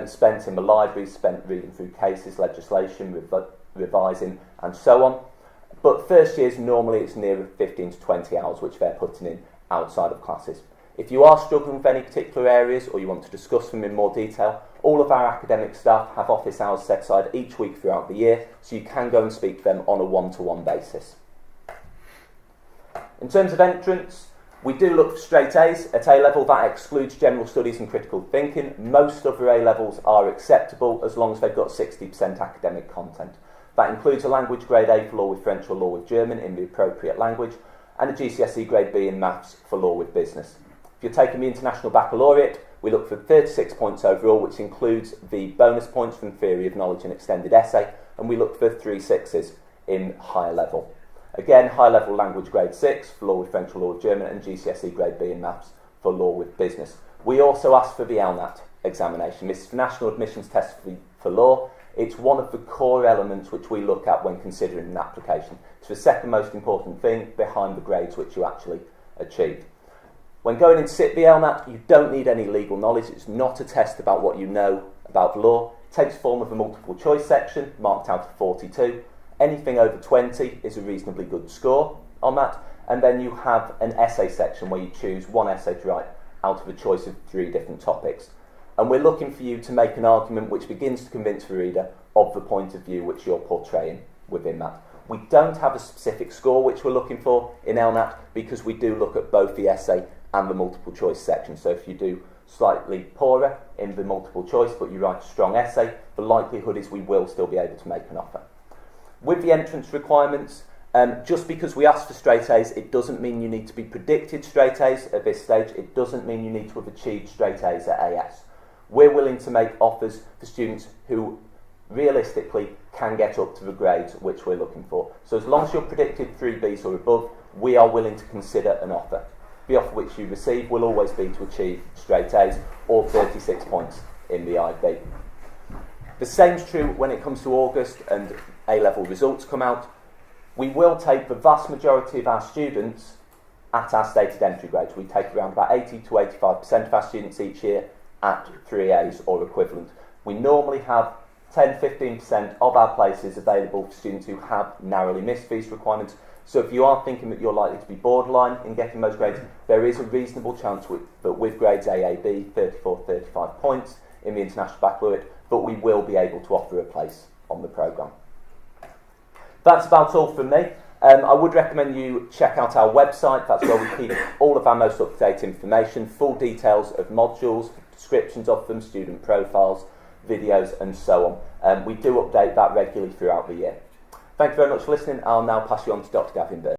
spent in the library, spent reading through cases, legislation, revising and so on. But first years, normally it's nearer 15 to 20 hours which they're putting in outside of classes. If you are struggling with any particular areas or you want to discuss them in more detail, all of our academic staff have office hours set aside each week throughout the year, so you can go and speak to them on a one-to-one basis. In terms of entrance, we do look for straight A's at A-level. That excludes general studies and critical thinking. Most other A-levels are acceptable as long as they've got 60% academic content. That includes a language grade A for law with French or law with German in the appropriate language, and a GCSE grade B in maths for law with business. If you're taking the International Baccalaureate, we look for 36 points overall, which includes the bonus points from Theory of Knowledge and Extended Essay, and we look for 3 6s in higher level. Again, high level language grade 6 for law with French or law with German, and GCSE grade B in maths for law with business. We also ask for the LNAT examination. This is the National Admissions Test for law. It's one of the core elements which we look at when considering an application. It's the second most important thing behind the grades which you actually achieve. When going in to sit the LNAT, you don't need any legal knowledge. It's not a test about what you know about law. It takes form of a multiple choice section, marked out of 42. Anything over 20 is a reasonably good score on that. And then you have an essay section where you choose one essay to write out of a choice of 3 different topics. And we're looking for you to make an argument which begins to convince the reader of the point of view which you're portraying within that. We don't have a specific score which we're looking for in LNAT because we do look at both the essay and the multiple choice section. So if you do slightly poorer in the multiple choice but you write a strong essay, the likelihood is we will still be able to make an offer. With the entrance requirements, just because we ask for straight A's, it doesn't mean you need to be predicted straight A's at this stage. It doesn't mean you need to have achieved straight A's at AS. We're willing to make offers for students who realistically can get up to the grades which we're looking for. So as long as you're predicted 3Bs or above, we are willing to consider an offer. The offer which you receive will always be to achieve straight A's or 36 points in the IB. The same is true when it comes to August and A-level results come out. We will take the vast majority of our students at our stated entry grades. We take around about 80 to 85% of our students each year at 3A's or equivalent. We normally have 10-15% of our places available for students who have narrowly missed these requirements. So if you are thinking that you're likely to be borderline in getting those grades, there is a reasonable chance that with grades AAB, 34-35 points in the International Baccalaureate, that we will be able to offer a place on the programme. That's about all from me. I would recommend you check out our website. That's where we keep all of our most up-to-date information, full details of modules, descriptions of them, student profiles, videos and so on. We do update that regularly throughout the year. Thank you very much for listening. I'll now pass you on to Dr. Gavin Bird.